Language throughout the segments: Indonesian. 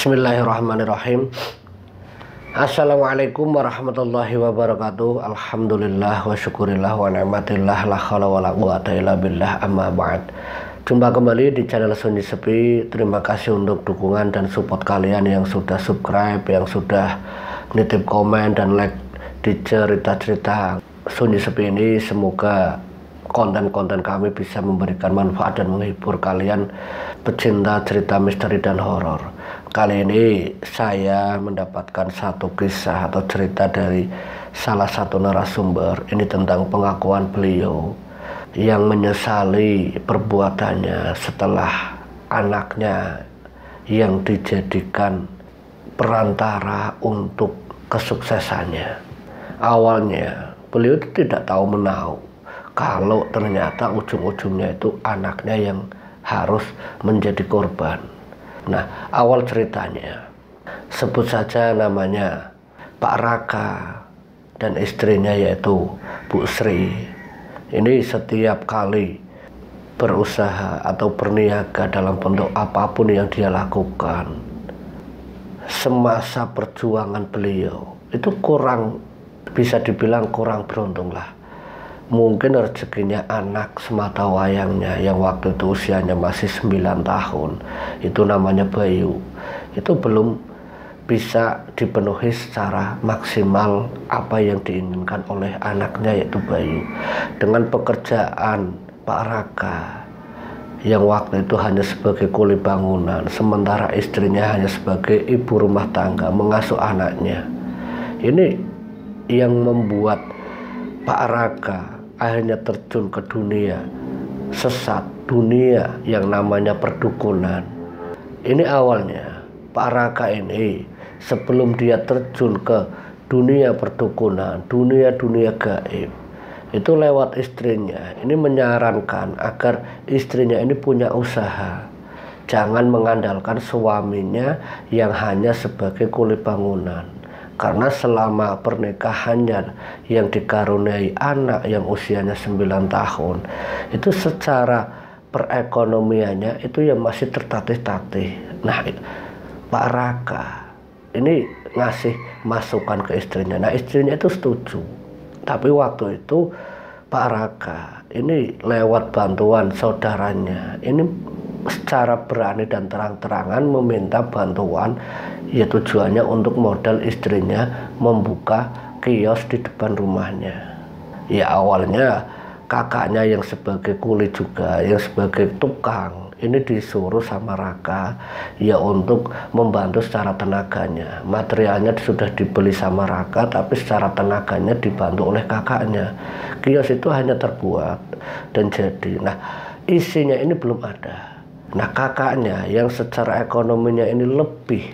Bismillahirrahmanirrahim. Assalamualaikum warahmatullahi wabarakatuh. Alhamdulillah wa syukurillah wa ni'matillah la khala wa la quwata illa billah, amma ba'd. Jumpa kembali di channel Sunyi Sepi. Terima kasih untuk dukungan dan support kalian yang sudah subscribe, yang sudah nitip komen dan like di cerita-cerita Sunyi Sepi ini. Semoga konten-konten kami bisa memberikan manfaat dan menghibur kalian pecinta cerita misteri dan horor. Kali ini saya mendapatkan satu kisah atau cerita dari salah satu narasumber. Ini tentang pengakuan beliau yang menyesali perbuatannya setelah anaknya yang dijadikan perantara untuk kesuksesannya. Awalnya beliau tidak tahu menahu kalau ternyata ujung-ujungnya itu anaknya yang harus menjadi korban. Nah, awal ceritanya, sebut saja namanya Pak Raka dan istrinya yaitu Bu Sri. Ini setiap kali berusaha atau berniaga dalam bentuk apapun yang dia lakukan, semasa perjuangan beliau itu bisa dibilang kurang beruntung lah. Mungkin rezekinya anak semata wayangnya yang waktu itu usianya masih 9 tahun, itu namanya Bayu, itu belum bisa dipenuhi secara maksimal apa yang diinginkan oleh anaknya yaitu Bayu. Dengan pekerjaan Pak Raka yang waktu itu hanya sebagai kuli bangunan, sementara istrinya hanya sebagai ibu rumah tangga mengasuh anaknya. Ini yang membuat Pak Raka akhirnya terjun ke dunia sesat, dunia yang namanya perdukunan. Ini awalnya Pak Raka ini sebelum dia terjun ke dunia perdukunan, dunia gaib, itu lewat istrinya ini menyarankan agar istrinya ini punya usaha. Jangan mengandalkan suaminya yang hanya sebagai kuli bangunan. Karena selama pernikahannya yang dikaruniai anak yang usianya 9 tahun, itu secara perekonomiannya itu yang masih tertatih-tatih. Nah, Pak Raka ini ngasih masukan ke istrinya. Nah, istrinya itu setuju. Tapi waktu itu Pak Raka ini lewat bantuan saudaranya ini secara berani dan terang-terangan meminta bantuan, ya tujuannya untuk modal istrinya membuka kios di depan rumahnya. Ya awalnya kakaknya yang sebagai kuli juga, yang sebagai tukang, ini disuruh sama Raka ya untuk membantu secara tenaganya. Materialnya sudah dibeli sama Raka, tapi secara tenaganya dibantu oleh kakaknya. Kios itu hanya terbuat dan jadi. Nah, isinya ini belum ada. Nah, kakaknya yang secara ekonominya ini lebih,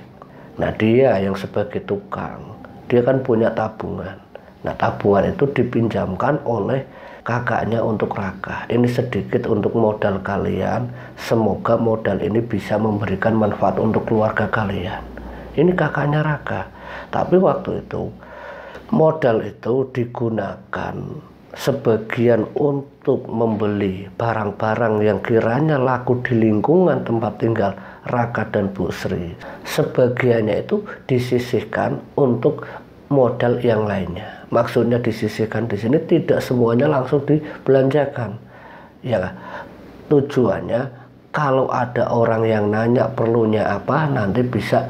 nah dia yang sebagai tukang, dia kan punya tabungan. Nah, tabungan itu dipinjamkan oleh kakaknya untuk Raka. Ini sedikit untuk modal kalian, semoga modal ini bisa memberikan manfaat untuk keluarga kalian. Ini kakaknya Raka. Tapi waktu itu modal itu digunakan sebagian untuk membeli barang-barang yang kiranya laku di lingkungan tempat tinggal Raka dan Bu Sri. Sebagiannya itu disisihkan untuk modal yang lainnya. Maksudnya disisihkan di sini tidak semuanya langsung dibelanjakan. Ya, tujuannya kalau ada orang yang nanya perlunya apa, nanti bisa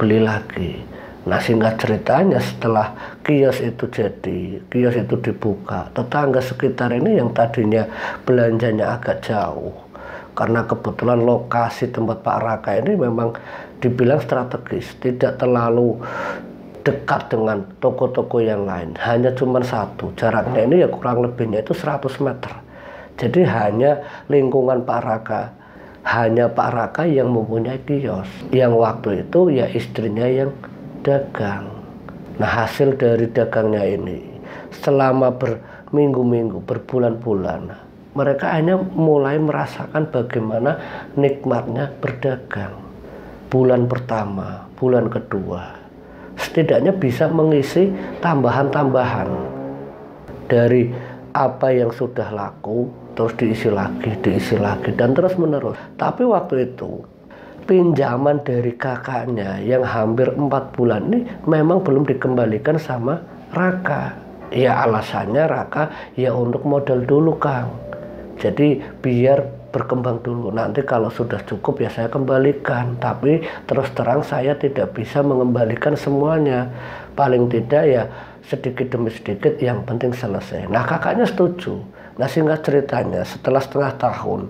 beli lagi. Nah, singkat ceritanya setelah kios itu jadi, kios itu dibuka, tetangga sekitar ini yang tadinya belanjanya agak jauh, karena kebetulan lokasi tempat Pak Raka ini memang dibilang strategis, tidak terlalu dekat dengan toko-toko yang lain, hanya cuma satu, jaraknya ini ya kurang lebihnya itu 100 meter. Jadi hanya lingkungan Pak Raka, hanya Pak Raka yang mempunyai kios, yang waktu itu ya istrinya yang dagang. Nah, hasil dari dagangnya ini selama berminggu-minggu, berbulan-bulan, mereka hanya mulai merasakan bagaimana nikmatnya berdagang. Bulan pertama, bulan kedua, setidaknya bisa mengisi tambahan-tambahan dari apa yang sudah laku, terus diisi lagi, dan terus menerus. Tapi waktu itu pinjaman dari kakaknya yang hampir 4 bulan ini memang belum dikembalikan sama Raka. Ya alasannya Raka ya untuk modal dulu Kang. Jadi biar berkembang dulu. Nanti kalau sudah cukup ya saya kembalikan. Tapi terus terang saya tidak bisa mengembalikan semuanya. Paling tidak ya sedikit demi sedikit, yang penting selesai. Nah kakaknya setuju. Nah singkat ceritanya setelah setengah tahun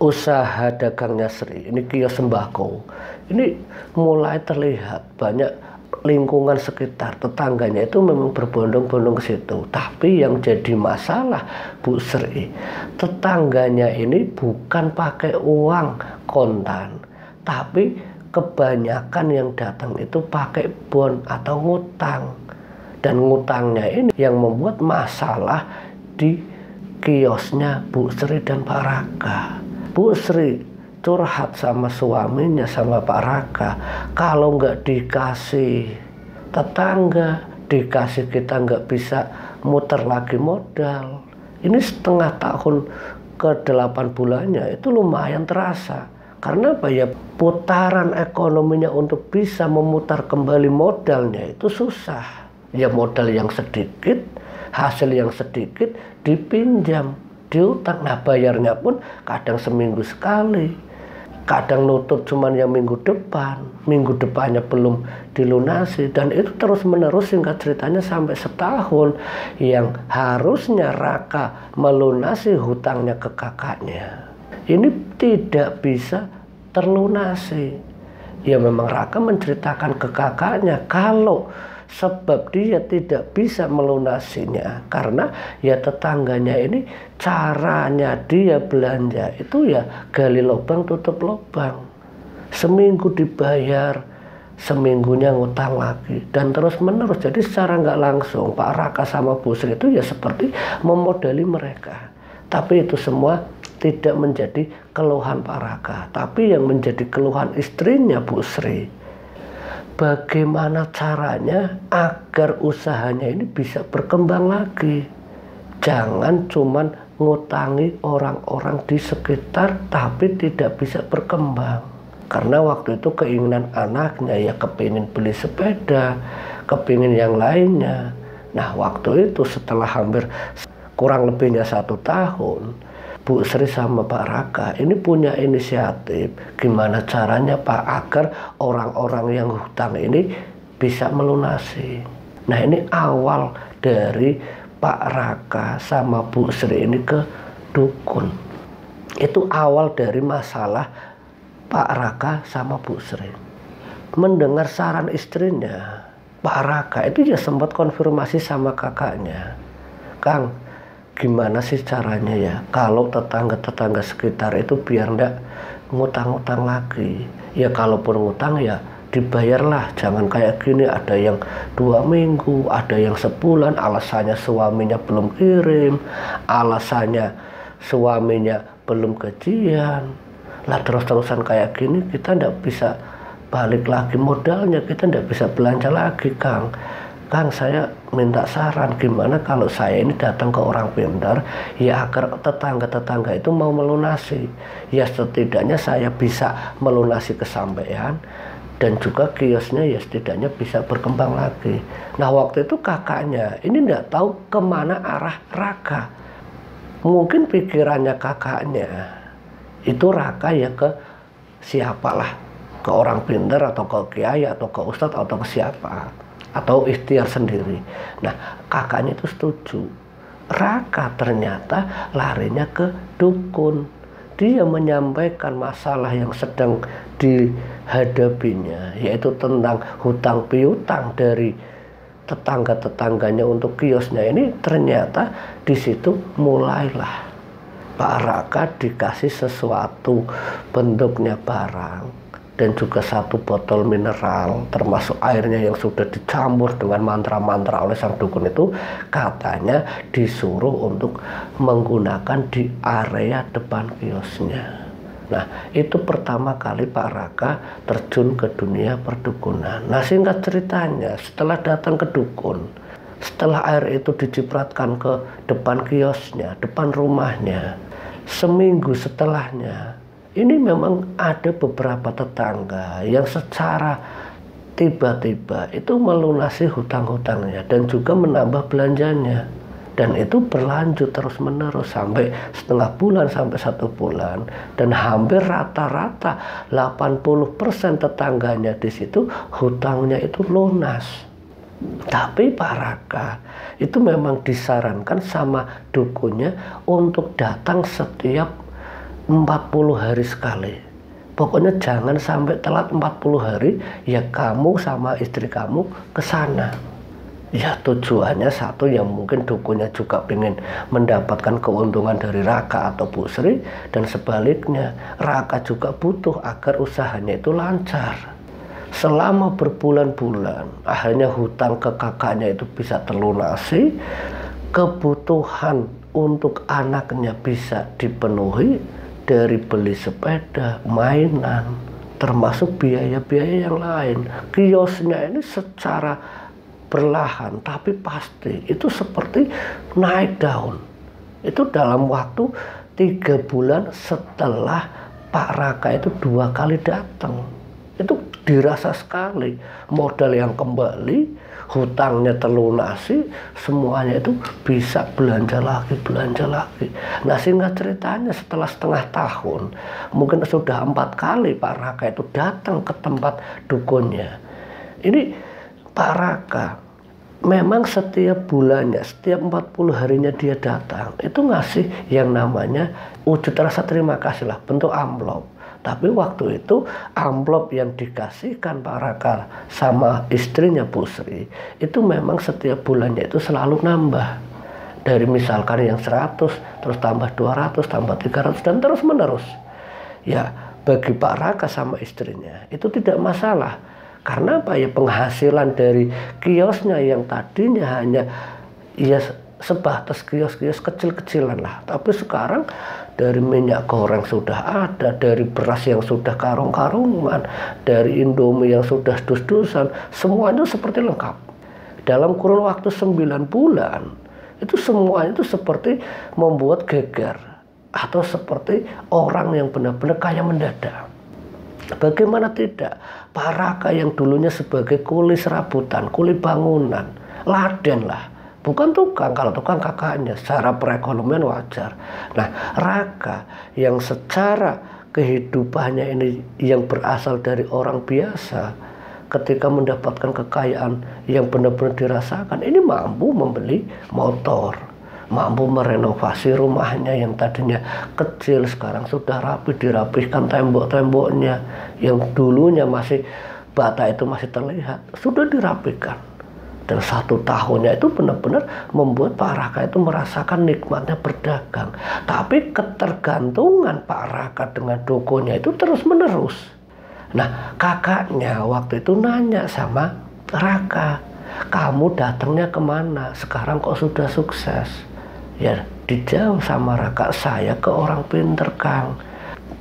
usaha dagangnya Sri, ini kios sembako, ini mulai terlihat banyak lingkungan sekitar tetangganya itu memang berbondong-bondong ke situ. Tapi yang jadi masalah Bu Sri, tetangganya ini bukan pakai uang kontan, tapi kebanyakan yang datang itu pakai bon atau ngutang. Dan ngutangnya ini yang membuat masalah di kiosnya Bu Sri dan Pak Raka. Bu Sri curhat sama suaminya, sama Pak Raka, kalau nggak dikasih tetangga, dikasih kita nggak bisa muter lagi modal. Ini setengah tahun ke 8 bulannya itu lumayan terasa. Karena apa ya, putaran ekonominya untuk bisa memutar kembali modalnya itu susah. Ya modal yang sedikit, hasil yang sedikit dipinjam, diutang. Nah bayarnya pun kadang seminggu sekali, kadang nutup cuman yang minggu depannya belum dilunasi. Dan itu terus menerus, singkat ceritanya sampai setahun, yang harusnya Raka melunasi hutangnya ke kakaknya ini tidak bisa terlunasi. Ya memang Raka menceritakan ke kakaknya kalau sebab dia tidak bisa melunasinya karena ya tetangganya ini caranya dia belanja itu ya gali lubang tutup lubang. Seminggu dibayar, seminggunya ngutang lagi, dan terus menerus. Jadi secara nggak langsung Pak Raka sama Bu Sri itu ya seperti memodali mereka. Tapi itu semua tidak menjadi keluhan Pak Raka, tapi yang menjadi keluhan istrinya Bu Sri. Bagaimana caranya agar usahanya ini bisa berkembang lagi. Jangan cuman ngutangi orang-orang di sekitar tapi tidak bisa berkembang. Karena waktu itu keinginan anaknya ya kepingin beli sepeda, kepingin yang lainnya. Nah waktu itu setelah hampir kurang lebihnya 1 tahun, Bu Sri sama Pak Raka ini punya inisiatif gimana caranya Pak agar orang-orang yang hutang ini bisa melunasi. Nah ini awal dari Pak Raka sama Bu Sri ini ke dukun. Itu awal dari masalah Pak Raka sama Bu Sri. Mendengar saran istrinya, Pak Raka itu ya sempat konfirmasi sama kakaknya, Kang, gimana sih caranya ya kalau tetangga-tetangga sekitar itu biar ndak ngutang-ngutang lagi. Ya kalaupun ngutang ya dibayarlah, jangan kayak gini ada yang 2 minggu, ada yang sebulan, alasannya suaminya belum kirim, alasannya suaminya belum gajian. Lah terus-terusan kayak gini kita ndak bisa balik lagi modalnya, kita ndak bisa belanja lagi Kang. Kang, saya minta saran gimana kalau saya ini datang ke orang pintar ya agar tetangga-tetangga itu mau melunasi. Ya setidaknya saya bisa melunasi kesampaian dan juga kiosnya ya setidaknya bisa berkembang lagi. Nah waktu itu kakaknya ini tidak tahu kemana arah Raka. Mungkin pikirannya kakaknya itu Raka ya ke siapalah, ke orang pintar atau ke kiai atau ke ustadz atau ke siapa, atau ikhtiar sendiri. Nah kakaknya itu setuju. Raka ternyata larinya ke dukun. Dia menyampaikan masalah yang sedang dihadapinya, yaitu tentang hutang piutang dari tetangga-tetangganya untuk kiosnya ini. Ternyata di situ mulailah Pak Raka dikasih sesuatu bentuknya barang dan juga 1 botol mineral termasuk airnya yang sudah dicampur dengan mantra-mantra oleh sang dukun itu, katanya disuruh untuk menggunakan di area depan kiosnya. Nah itu pertama kali Pak Raka terjun ke dunia perdukunan. Nah singkat ceritanya setelah datang ke dukun, setelah air itu dicipratkan ke depan kiosnya, depan rumahnya, seminggu setelahnya Ini memang ada beberapa tetangga yang secara tiba-tiba itu melunasi hutang-hutangnya dan juga menambah belanjanya, dan itu berlanjut terus-menerus sampai setengah bulan sampai 1 bulan, dan hampir rata-rata 80% tetangganya di situ hutangnya itu lunas. Tapi Pak Raka itu memang disarankan sama dukunnya untuk datang setiap 40 hari sekali. Pokoknya jangan sampai telat 40 hari, ya kamu sama istri kamu ke sana. Ya tujuannya satu, yang mungkin dukunnya juga ingin mendapatkan keuntungan dari Raka atau Bu Sri, dan sebaliknya Raka juga butuh agar usahanya itu lancar. Selama berbulan-bulan akhirnya hutang ke kakaknya itu bisa terlunasi, kebutuhan untuk anaknya bisa dipenuhi, dari beli sepeda, mainan, termasuk biaya-biaya yang lain. Kiosnya ini secara perlahan tapi pasti itu seperti naik daun. Itu dalam waktu 3 bulan setelah Pak Raka itu 2 kali datang. Itu dirasa sekali, modal yang kembali, hutangnya terlunasi, semuanya itu bisa belanja lagi. Nah, singkat ceritanya setelah setengah tahun, mungkin sudah 4 kali Pak Raka itu datang ke tempat dukunnya. Ini Pak Raka memang setiap bulannya, setiap 40 harinya dia datang, itu ngasih yang namanya wujud rasa terima kasih lah, bentuk amplop. Tapi waktu itu amplop yang dikasihkan Pak Raka sama istrinya Bu Sri itu memang setiap bulannya itu selalu nambah. Dari misalkan yang 100, terus tambah 200, tambah 300, dan terus menerus. Ya bagi Pak Raka sama istrinya itu tidak masalah. Karena apa ya, penghasilan dari kiosnya yang tadinya hanya ya sebatas kios-kios kecil-kecilan lah. Tapi sekarang dari minyak goreng sudah ada, dari beras yang sudah karung-karungan, dari Indomie yang sudah dus-dusan, semuanya seperti lengkap. Dalam kurun waktu 9 bulan, itu semuanya itu seperti membuat geger. Atau seperti orang yang benar-benar kaya mendadak. Bagaimana tidak, Pak Raka yang dulunya sebagai kuli serabutan, kuli bangunan, laden lah. Bukan tukang, kalau tukang kakaknya, secara perekonomian wajar. Nah, Raka yang secara kehidupannya ini yang berasal dari orang biasa, ketika mendapatkan kekayaan yang benar-benar dirasakan, ini mampu membeli motor, mampu merenovasi rumahnya yang tadinya kecil, sekarang sudah rapi, dirapihkan tembok-temboknya, yang dulunya masih bata itu masih terlihat, sudah dirapikan. Dan 1 tahunnya itu benar-benar membuat Pak Raka itu merasakan nikmatnya berdagang. Tapi ketergantungan Pak Raka dengan dukunnya itu terus menerus. Nah, kakaknya waktu itu nanya sama Raka, kamu datangnya kemana? Sekarang kok sudah sukses? Ya dijawab sama Raka, saya ke orang pinter Kang.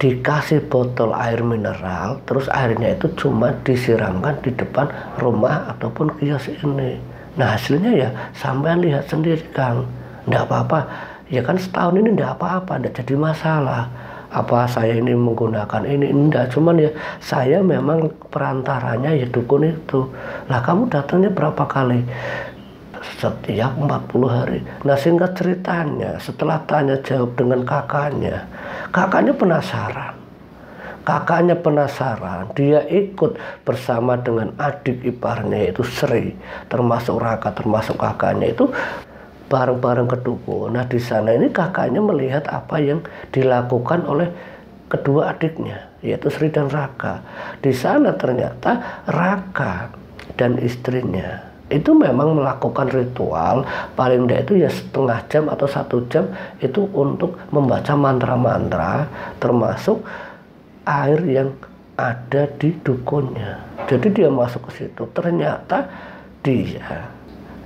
Dikasih botol air mineral, terus airnya itu cuma disiramkan di depan rumah ataupun kios ini. Nah hasilnya ya sampean lihat sendiri Kang. Nggak apa-apa, ya kan setahun ini nggak apa-apa, nggak jadi masalah. Apa saya ini menggunakan ini? Enggak, cuman ya saya memang perantaranya ya dukun itu. Lah kamu datangnya berapa kali? Setiap 40 hari. Nah singkat ceritanya, setelah tanya jawab dengan kakaknya penasaran. Kakaknya penasaran, dia ikut bersama dengan adik iparnya yaitu Sri, termasuk Raka, termasuk kakaknya itu bareng-bareng ke dukun. Nah di sana ini kakaknya melihat apa yang dilakukan oleh kedua adiknya, yaitu Sri dan Raka. Di sana ternyata Raka dan istrinya itu memang melakukan ritual, paling tidak itu ya setengah jam atau 1 jam itu untuk membaca mantra-mantra, termasuk air yang ada di dukunnya. Jadi dia masuk ke situ, ternyata dia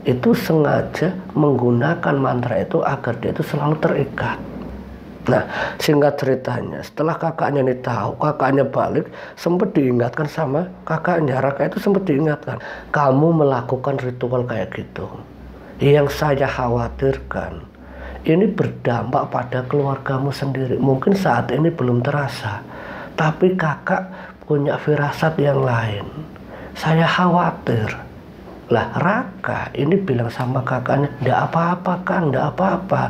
itu sengaja menggunakan mantra itu agar dia itu selalu terikat. Nah singkat ceritanya, setelah kakaknya ini tahu, kakaknya balik, sempat diingatkan sama kakaknya. Raka itu sempat diingatkan, kamu melakukan ritual kayak gitu, yang saya khawatirkan ini berdampak pada keluargamu sendiri. Mungkin saat ini belum terasa, Tapi kakak punya firasat yang lain. Saya khawatir. Lah Raka ini bilang sama kakaknya, ndak apa-apa Kang, ndak apa-apa,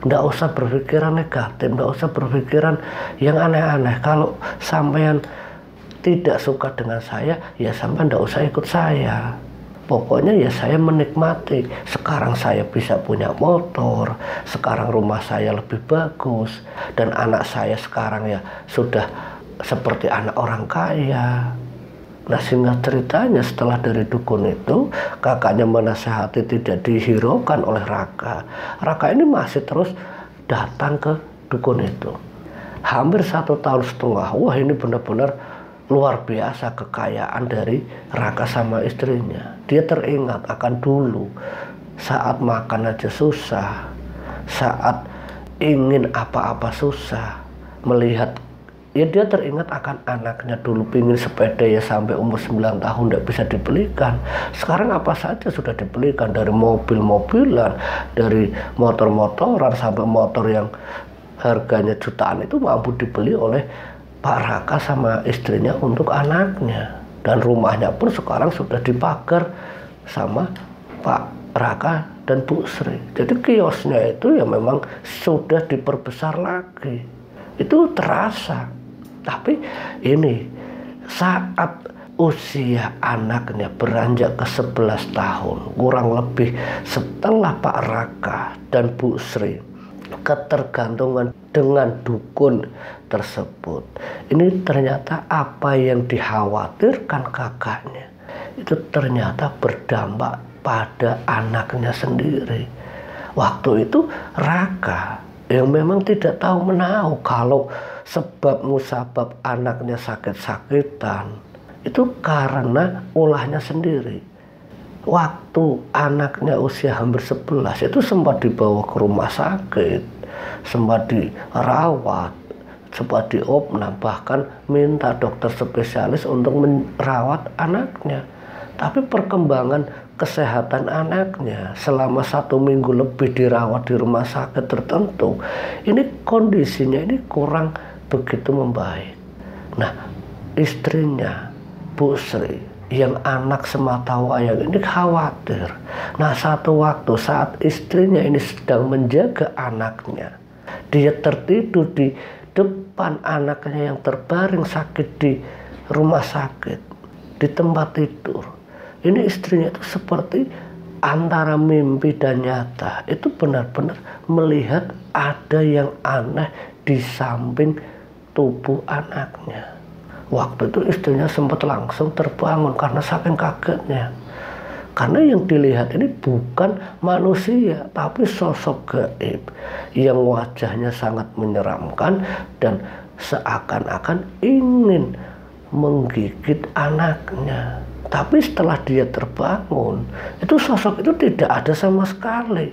ndak usah berpikiran negatif, ndak usah berpikiran yang aneh-aneh. Kalau sampean tidak suka dengan saya, ya sampean ndak usah ikut saya. Pokoknya ya saya menikmati. Sekarang saya bisa punya motor, sekarang rumah saya lebih bagus, dan anak saya sekarang ya sudah seperti anak orang kaya. Nah singkat ceritanya setelah dari dukun itu, kakaknya menasehati tidak dihiraukan oleh Raka. Raka ini masih terus datang ke dukun itu. Hampir 1,5 tahun. Wah ini benar-benar luar biasa kekayaan dari Raka sama istrinya. Dia teringat akan dulu saat makan aja susah, saat ingin apa-apa susah, melihat ya dia teringat akan anaknya dulu pingin sepeda ya sampai umur 9 tahun tidak bisa dibelikan. Sekarang apa saja sudah dibelikan, dari mobil-mobilan, dari motor-motoran sampai motor yang harganya jutaan itu mampu dibeli oleh Pak Raka sama istrinya untuk anaknya. Dan rumahnya pun sekarang sudah dipagar sama Pak Raka dan Bu Sri. Jadi kiosnya itu ya memang sudah diperbesar lagi. Itu terasa. Tapi ini saat usia anaknya beranjak ke 11 tahun, kurang lebih setelah Pak Raka dan Bu Sri ketergantungan dengan dukun tersebut, ini ternyata apa yang dikhawatirkan kakaknya itu ternyata berdampak pada anaknya sendiri. Waktu itu Raka yang memang tidak tahu menahu kalau sebab musabab anaknya sakit-sakitan itu karena ulahnya sendiri. Waktu anaknya usia hampir 11 itu sempat dibawa ke rumah sakit, sempat dirawat, sempat diopnam, bahkan minta dokter spesialis untuk merawat anaknya. Tapi perkembangan kesehatan anaknya selama 1 minggu lebih dirawat di rumah sakit tertentu, ini kondisinya ini kurang begitu membaik. Nah istrinya Bu Sri yang anak sematawayang ini khawatir. Nah satu waktu saat istrinya ini sedang menjaga anaknya, dia tertidur di depan anaknya yang terbaring sakit di rumah sakit, di tempat tidur. Ini istrinya itu seperti antara mimpi dan nyata. Itu benar-benar melihat ada yang aneh di samping tubuh anaknya. Waktu itu istrinya sempat langsung terbangun karena saking kagetnya. Karena yang dilihat ini bukan manusia, tapi sosok gaib yang wajahnya sangat menyeramkan dan seakan-akan ingin menggigit anaknya. Tapi setelah dia terbangun, itu sosok itu tidak ada sama sekali.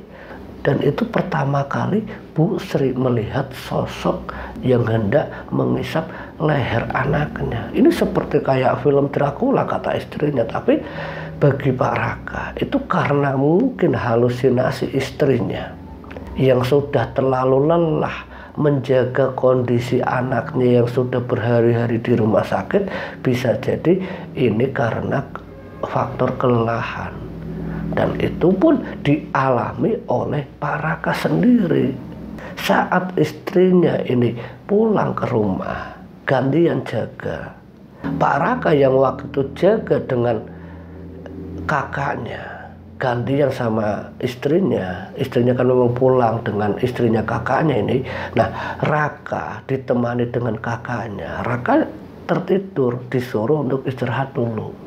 Dan itu pertama kali Bu Sri melihat sosok yang hendak mengisap leher anaknya. Ini seperti kayak film Dracula kata istrinya. Tapi bagi Pak Raka itu karena mungkin halusinasi istrinya yang sudah terlalu lelah menjaga kondisi anaknya yang sudah berhari-hari di rumah sakit. Bisa jadi ini karena faktor kelelahan. Dan itu pun dialami oleh Pak Raka sendiri. Saat istrinya ini pulang ke rumah, gantian jaga. Pak Raka yang waktu itu jaga dengan kakaknya, gantian sama istrinya. Istrinya kan memang pulang dengan istrinya kakaknya ini. Nah Raka ditemani dengan kakaknya. Raka tertidur, disuruh untuk istirahat dulu.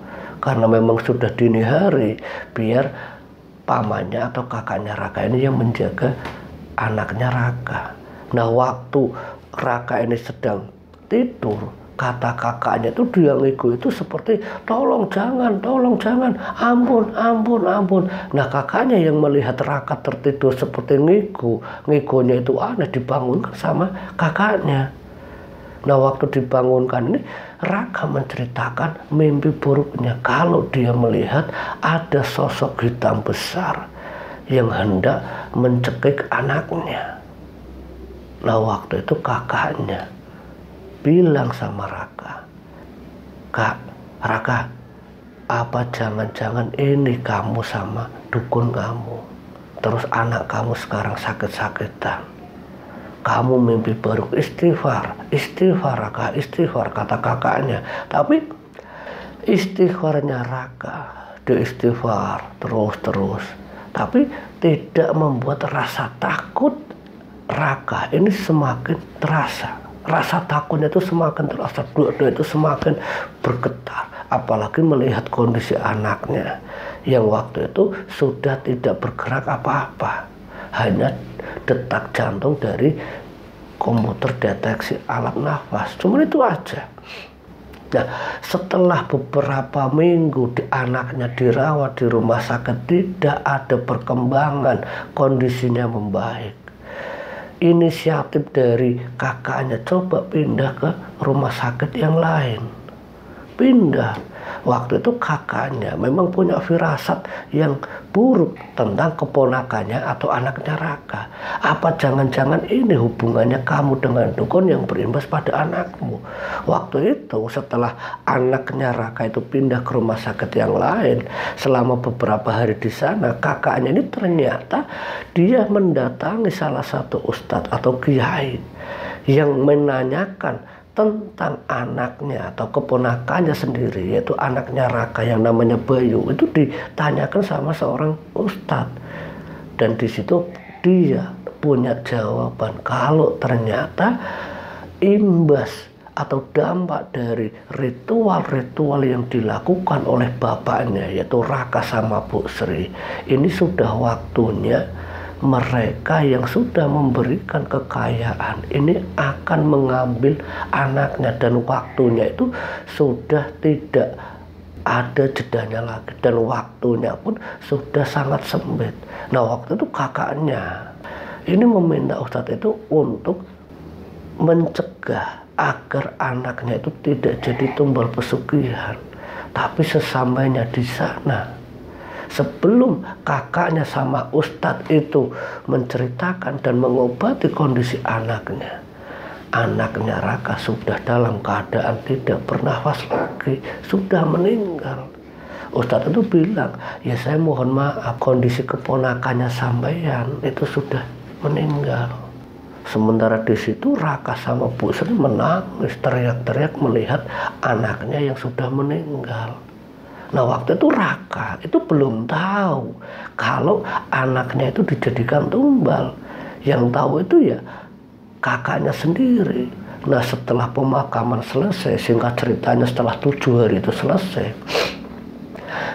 Karena memang sudah dini hari, biar pamannya atau kakaknya Raka ini yang menjaga anaknya Raka. Nah waktu Raka ini sedang tidur, kata kakaknya itu dia ngigo itu seperti tolong jangan, ampun, ampun, ampun. Nah kakaknya yang melihat Raka tertidur seperti ngigonya itu aneh, dibangunkan sama kakaknya. Nah waktu dibangunkan ini Raka menceritakan mimpi buruknya kalau dia melihat ada sosok hitam besar yang hendak mencekik anaknya. Nah waktu itu kakaknya bilang sama Raka, "Kak, Raka, apa jangan-jangan ini kamu sama dukun kamu? Terus anak kamu sekarang sakit-sakitan. Kamu mimpi buruk, istighfar, istighfar Raka, istighfar," kata kakaknya. Tapi istighfarnya Raka, dia istighfar terus. Tapi tidak membuat rasa takut Raka ini semakin terasa. Rasa takutnya itu semakin terasa, dua-dua itu semakin bergetar. Apalagi melihat kondisi anaknya yang waktu itu sudah tidak bergerak apa-apa. Hanya detak jantung dari komputer deteksi alat nafas. Cuma itu aja. Nah, setelah beberapa minggu anaknya dirawat di rumah sakit, tidak ada perkembangan, kondisinya membaik. Inisiatif dari kakaknya coba pindah ke rumah sakit yang lain. Pindah. Waktu itu kakaknya memang punya firasat yang buruk tentang keponakannya atau anaknya Raka. Apa jangan-jangan ini hubungannya kamu dengan dukun yang berimbas pada anakmu? Waktu itu setelah anaknya Raka itu pindah ke rumah sakit yang lain, selama beberapa hari di sana, kakaknya ini ternyata dia mendatangi salah satu ustadz atau kiai yang menanyakan tentang anaknya atau keponakannya sendiri, yaitu anaknya Raka yang namanya Bayu. Itu ditanyakan sama seorang ustadz, dan di situ dia punya jawaban kalau ternyata imbas atau dampak dari ritual-ritual yang dilakukan oleh bapaknya, yaitu Raka sama Bu Sri, ini sudah waktunya mereka yang sudah memberikan kekayaan ini akan mengambil anaknya, dan waktunya itu sudah tidak ada jedanya lagi, dan waktunya pun sudah sangat sempit. Nah, waktu itu kakaknya ini meminta ustadz itu untuk mencegah agar anaknya itu tidak jadi tumbal pesugihan. Tapi sesampainya di sana, sebelum kakaknya sama ustadz itu menceritakan dan mengobati kondisi anaknya Raka sudah dalam keadaan tidak bernafas lagi, sudah meninggal. Ustadz itu bilang, "Ya saya mohon maaf, kondisi keponakannya sampeyan itu sudah meninggal." Sementara di situ Raka sama Bu Sri menangis teriak-teriak melihat anaknya yang sudah meninggal. Nah, waktu itu Raka itu belum tahu kalau anaknya itu dijadikan tumbal. Yang tahu itu ya kakaknya sendiri. Nah, setelah pemakaman selesai, singkat ceritanya setelah 7 hari itu selesai,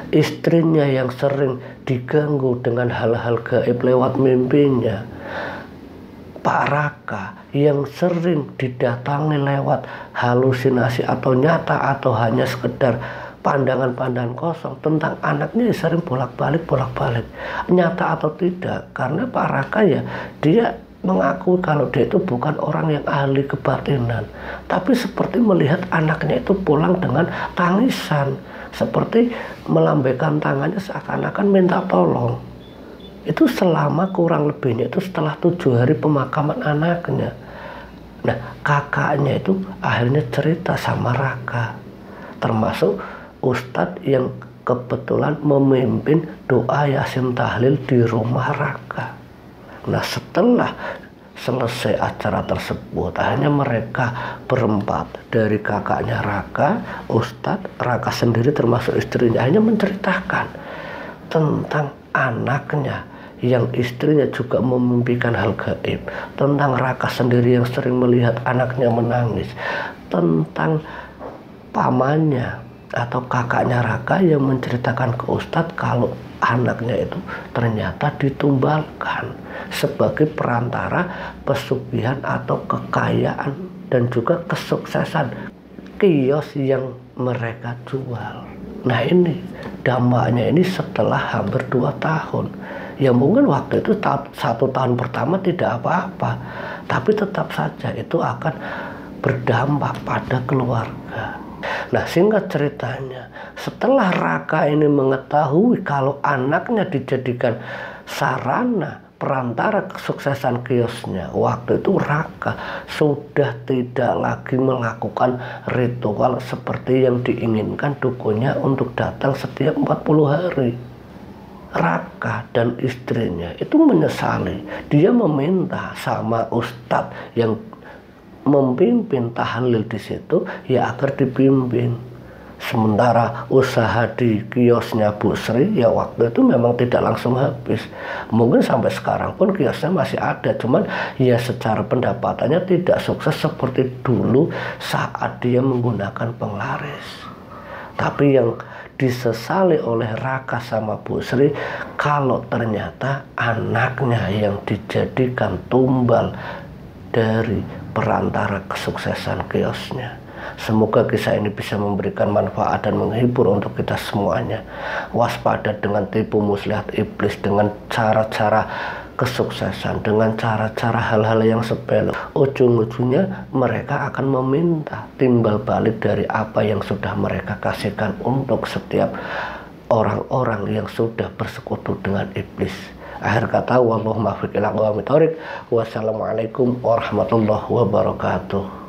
istrinya yang sering diganggu dengan hal-hal gaib lewat mimpinya, Pak Raka yang sering didatangi lewat halusinasi atau nyata atau hanya sekedar pandangan-pandangan kosong tentang anaknya, sering bolak-balik nyata atau tidak. Karena Pak Raka ya dia mengakui kalau dia itu bukan orang yang ahli kebatinan, tapi seperti melihat anaknya itu pulang dengan tangisan, seperti melambaikan tangannya seakan-akan minta tolong. Itu selama kurang lebihnya itu setelah 7 hari pemakaman anaknya. Nah, kakaknya itu akhirnya cerita sama Raka, termasuk ustadz yang kebetulan memimpin doa Yasin Tahlil di rumah Raka. Nah, setelah selesai acara tersebut, akhirnya mereka berempat dari kakaknya Raka, ustadz, Raka sendiri termasuk istrinya, akhirnya menceritakan tentang anaknya yang istrinya juga memimpikan hal gaib, tentang Raka sendiri yang sering melihat anaknya menangis, tentang pamannya atau kakaknya Raka yang menceritakan ke ustadz kalau anaknya itu ternyata ditumbalkan sebagai perantara pesugihan atau kekayaan dan juga kesuksesan kios yang mereka jual. Nah, ini dampaknya ini setelah hampir 2 tahun. Ya mungkin waktu itu 1 tahun pertama tidak apa-apa, tapi tetap saja itu akan berdampak pada keluarga. Nah, singkat ceritanya, setelah Raka ini mengetahui kalau anaknya dijadikan sarana perantara kesuksesan kiosnya waktu itu Raka sudah tidak lagi melakukan ritual seperti yang diinginkan dukunnya untuk datang setiap 40 hari. Raka dan istrinya itu menyesali. Dia meminta sama ustadz yang memimpin tahlil di situ ya agar dibimbing. Sementara usaha di kiosnya Bu Sri ya waktu itu memang tidak langsung habis. Mungkin sampai sekarang pun kiosnya masih ada, cuman ya secara pendapatannya tidak sukses seperti dulu saat dia menggunakan penglaris. Tapi yang disesali oleh Raka sama Bu Sri kalau ternyata anaknya yang dijadikan tumbal dari perantara kesuksesan kiosnya. Semoga kisah ini bisa memberikan manfaat dan menghibur untuk kita semuanya. Waspada dengan tipu muslihat iblis dengan cara-cara kesuksesan, dengan cara-cara hal-hal yang sepele. Ujung-ujungnya mereka akan meminta timbal balik dari apa yang sudah mereka kasihkan untuk setiap orang-orang yang sudah bersekutu dengan iblis. Akhir kata, wallahu muwaffiq ila aqwamit thoriq. Wassalamualaikum warahmatullahi wabarakatuh.